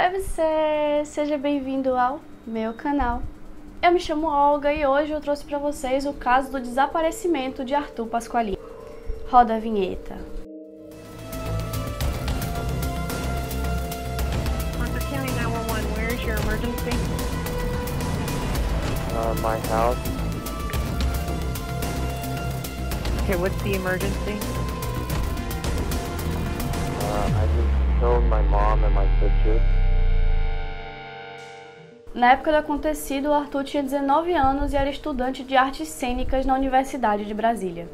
Oi você, seja bem-vindo ao meu canal. Eu me chamo Olga e hoje eu trouxe para vocês o caso do desaparecimento de Arthur Pasqualini. Roda a vinheta. Hunter County 911, where is your emergency? My house. Okay, what's the emergency? I just killed my mom and my sister. Na época do acontecido, o Arthur tinha 19 anos e era estudante de artes cênicas na Universidade de Brasília.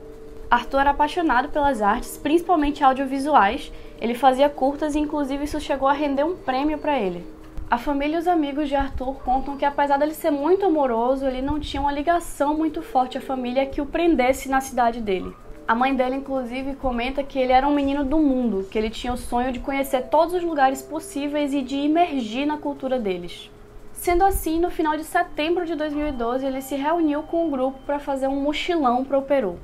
Arthur era apaixonado pelas artes, principalmente audiovisuais. Ele fazia curtas e inclusive isso chegou a render um prêmio para ele. A família e os amigos de Arthur contam que apesar dele ser muito amoroso, ele não tinha uma ligação muito forte à família que o prendesse na cidade dele. A mãe dele, inclusive, comenta que ele era um menino do mundo, que ele tinha o sonho de conhecer todos os lugares possíveis e de imergir na cultura deles. Sendo assim, no final de setembro de 2012, ele se reuniu com um grupo para fazer um mochilão para o Peru.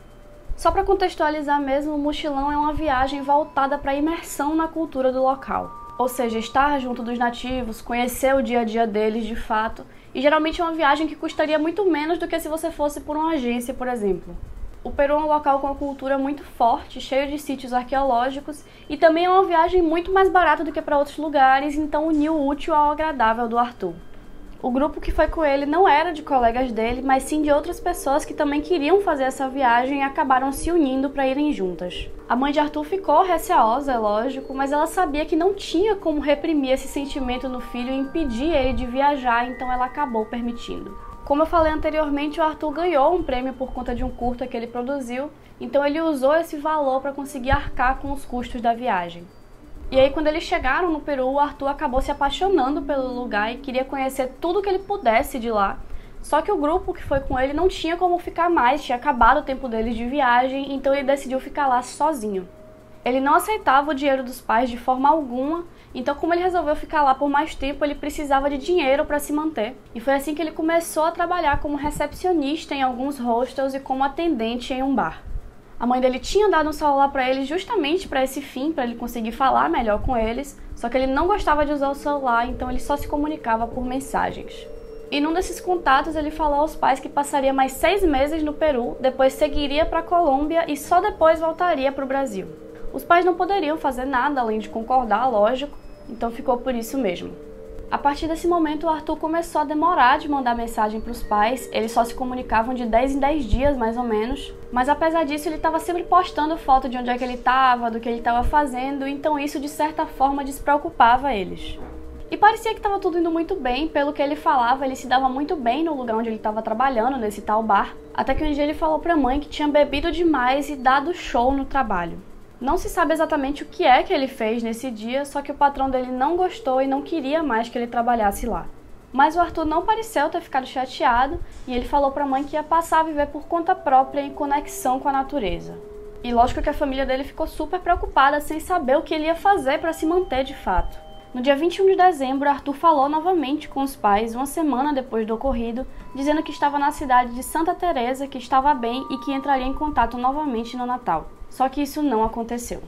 Só para contextualizar mesmo, o mochilão é uma viagem voltada para a imersão na cultura do local. Ou seja, estar junto dos nativos, conhecer o dia a dia deles de fato, e geralmente é uma viagem que custaria muito menos do que se você fosse por uma agência, por exemplo. O Peru é um local com uma cultura muito forte, cheio de sítios arqueológicos, e também é uma viagem muito mais barata do que para outros lugares, então uniu o útil ao agradável do Arthur. O grupo que foi com ele não era de colegas dele, mas sim de outras pessoas que também queriam fazer essa viagem e acabaram se unindo para irem juntas. A mãe de Arthur ficou receosa, é lógico, mas ela sabia que não tinha como reprimir esse sentimento no filho e impedir ele de viajar, então ela acabou permitindo. Como eu falei anteriormente, o Arthur ganhou um prêmio por conta de um curta que ele produziu, então ele usou esse valor para conseguir arcar com os custos da viagem. E aí, quando eles chegaram no Peru, o Arthur acabou se apaixonando pelo lugar e queria conhecer tudo que ele pudesse de lá. Só que o grupo que foi com ele não tinha como ficar mais, tinha acabado o tempo deles de viagem, então ele decidiu ficar lá sozinho. Ele não aceitava o dinheiro dos pais de forma alguma, então como ele resolveu ficar lá por mais tempo, ele precisava de dinheiro para se manter. E foi assim que ele começou a trabalhar como recepcionista em alguns hostels e como atendente em um bar. A mãe dele tinha dado um celular para ele justamente para esse fim, para ele conseguir falar melhor com eles, só que ele não gostava de usar o celular, então ele só se comunicava por mensagens. E num desses contatos ele falou aos pais que passaria mais 6 meses no Peru, depois seguiria para a Colômbia e só depois voltaria para o Brasil. Os pais não poderiam fazer nada além de concordar, lógico, então ficou por isso mesmo. A partir desse momento, o Arthur começou a demorar de mandar mensagem para os pais, eles só se comunicavam de 10 em 10 dias, mais ou menos, mas apesar disso ele estava sempre postando foto de onde é que ele estava, do que ele estava fazendo, então isso de certa forma despreocupava eles. E parecia que estava tudo indo muito bem, pelo que ele falava, ele se dava muito bem no lugar onde ele estava trabalhando, nesse tal bar, até que um dia ele falou para a mãe que tinha bebido demais e dado show no trabalho. Não se sabe exatamente o que é que ele fez nesse dia, só que o patrão dele não gostou e não queria mais que ele trabalhasse lá. Mas o Arthur não pareceu ter ficado chateado e ele falou para a mãe que ia passar a viver por conta própria em conexão com a natureza. E lógico que a família dele ficou super preocupada sem saber o que ele ia fazer para se manter de fato. No dia 21 de dezembro, Arthur falou novamente com os pais, uma semana depois do ocorrido, dizendo que estava na cidade de Santa Teresa, que estava bem e que entraria em contato novamente no Natal. Só que isso não aconteceu.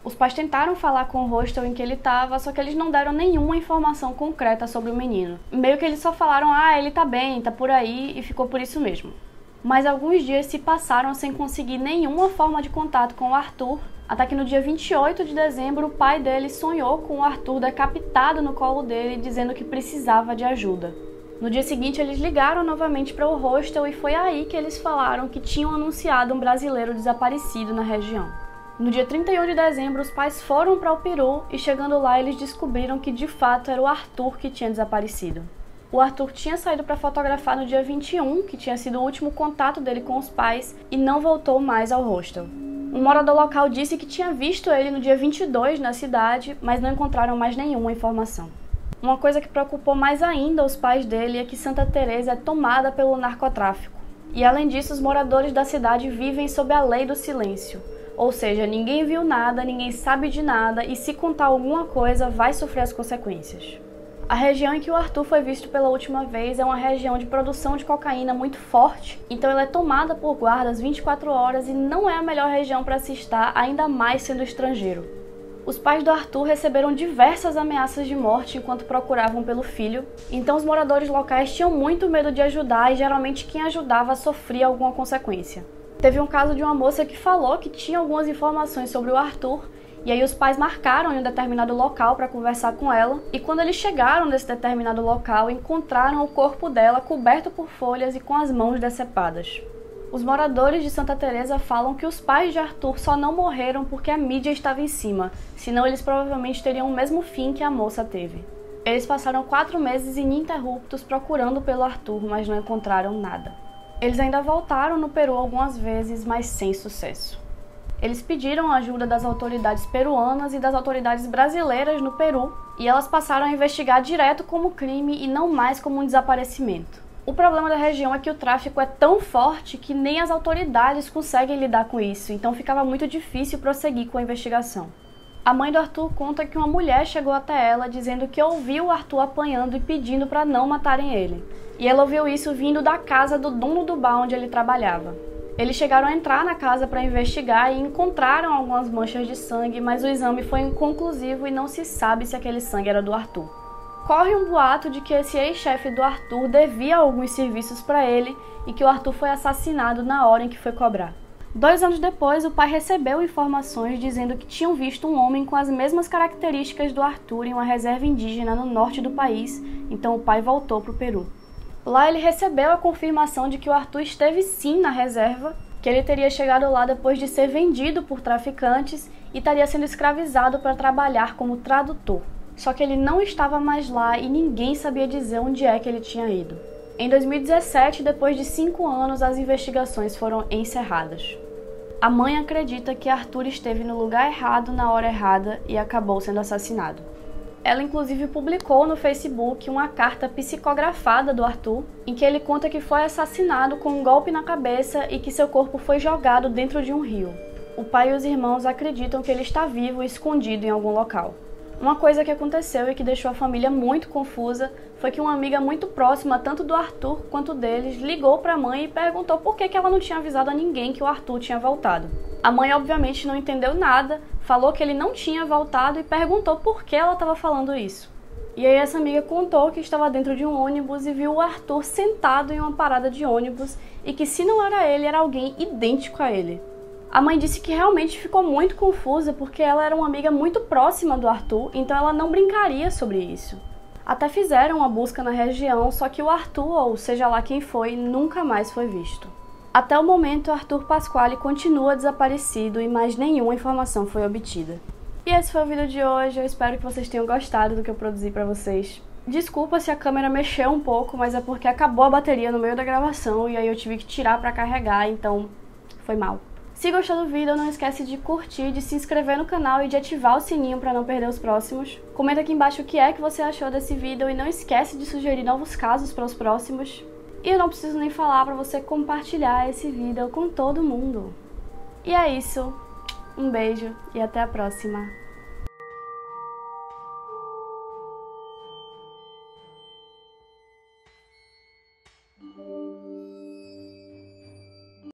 Os pais tentaram falar com o hostel em que ele estava, só que eles não deram nenhuma informação concreta sobre o menino. Meio que eles só falaram, ele tá bem, tá por aí, e ficou por isso mesmo. Mas alguns dias se passaram sem conseguir nenhuma forma de contato com o Arthur, até que no dia 28 de dezembro o pai dele sonhou com o Arthur decapitado no colo dele, dizendo que precisava de ajuda. No dia seguinte eles ligaram novamente para o hostel e foi aí que eles falaram que tinham anunciado um brasileiro desaparecido na região. No dia 31 de dezembro os pais foram para o Peru e chegando lá eles descobriram que de fato era o Arthur que tinha desaparecido. O Arthur tinha saído para fotografar no dia 21, que tinha sido o último contato dele com os pais, e não voltou mais ao hostel. Um morador local disse que tinha visto ele no dia 22 na cidade, mas não encontraram mais nenhuma informação. Uma coisa que preocupou mais ainda os pais dele é que Santa Teresa é tomada pelo narcotráfico. E além disso, os moradores da cidade vivem sob a lei do silêncio. Ou seja, ninguém viu nada, ninguém sabe de nada e se contar alguma coisa vai sofrer as consequências. A região em que o Arthur foi visto pela última vez é uma região de produção de cocaína muito forte, então ela é tomada por guardas 24 horas e não é a melhor região para se estar, ainda mais sendo estrangeiro. Os pais do Arthur receberam diversas ameaças de morte enquanto procuravam pelo filho, então os moradores locais tinham muito medo de ajudar e geralmente quem ajudava sofria alguma consequência. Teve um caso de uma moça que falou que tinha algumas informações sobre o Arthur, e aí os pais marcaram em um determinado local para conversar com ela, e quando eles chegaram nesse determinado local, encontraram o corpo dela coberto por folhas e com as mãos decepadas. Os moradores de Santa Teresa falam que os pais de Arthur só não morreram porque a mídia estava em cima, senão eles provavelmente teriam o mesmo fim que a moça teve. Eles passaram 4 meses ininterruptos procurando pelo Arthur, mas não encontraram nada. Eles ainda voltaram no Peru algumas vezes, mas sem sucesso. Eles pediram a ajuda das autoridades peruanas e das autoridades brasileiras no Peru, e elas passaram a investigar direto como crime e não mais como um desaparecimento. O problema da região é que o tráfico é tão forte que nem as autoridades conseguem lidar com isso, então ficava muito difícil prosseguir com a investigação. A mãe do Arthur conta que uma mulher chegou até ela dizendo que ouviu o Arthur apanhando e pedindo para não matarem ele. E ela ouviu isso vindo da casa do dono do bar onde ele trabalhava. Eles chegaram a entrar na casa para investigar e encontraram algumas manchas de sangue, mas o exame foi inconclusivo e não se sabe se aquele sangue era do Arthur. Corre um boato de que esse ex-chefe do Arthur devia alguns serviços para ele e que o Arthur foi assassinado na hora em que foi cobrar. 2 anos depois, o pai recebeu informações dizendo que tinham visto um homem com as mesmas características do Arthur em uma reserva indígena no norte do país, então o pai voltou para o Peru. Lá ele recebeu a confirmação de que o Arthur esteve sim na reserva, que ele teria chegado lá depois de ser vendido por traficantes e estaria sendo escravizado para trabalhar como tradutor. Só que ele não estava mais lá e ninguém sabia dizer onde é que ele tinha ido. Em 2017, depois de 5 anos, as investigações foram encerradas. A mãe acredita que Arthur esteve no lugar errado na hora errada e acabou sendo assassinado. Ela inclusive publicou no Facebook uma carta psicografada do Arthur, em que ele conta que foi assassinado com um golpe na cabeça e que seu corpo foi jogado dentro de um rio. O pai e os irmãos acreditam que ele está vivo e escondido em algum local. Uma coisa que aconteceu e que deixou a família muito confusa foi que uma amiga muito próxima, tanto do Arthur quanto deles, ligou para a mãe e perguntou por que ela não tinha avisado a ninguém que o Arthur tinha voltado. A mãe obviamente não entendeu nada, falou que ele não tinha voltado e perguntou por que ela estava falando isso. E aí essa amiga contou que estava dentro de um ônibus e viu o Arthur sentado em uma parada de ônibus e que se não era ele, era alguém idêntico a ele. A mãe disse que realmente ficou muito confusa porque ela era uma amiga muito próxima do Arthur, então ela não brincaria sobre isso. Até fizeram uma busca na região, só que o Arthur, ou seja lá quem foi, nunca mais foi visto. Até o momento, Arthur Pasquale continua desaparecido e mais nenhuma informação foi obtida. E esse foi o vídeo de hoje, eu espero que vocês tenham gostado do que eu produzi pra vocês. Desculpa se a câmera mexeu um pouco, mas é porque acabou a bateria no meio da gravação e aí eu tive que tirar pra carregar, então foi mal. Se gostou do vídeo, não esquece de curtir, de se inscrever no canal e de ativar o sininho para não perder os próximos. Comenta aqui embaixo o que é que você achou desse vídeo e não esquece de sugerir novos casos para os próximos. E eu não preciso nem falar para você compartilhar esse vídeo com todo mundo. E é isso, um beijo e até a próxima.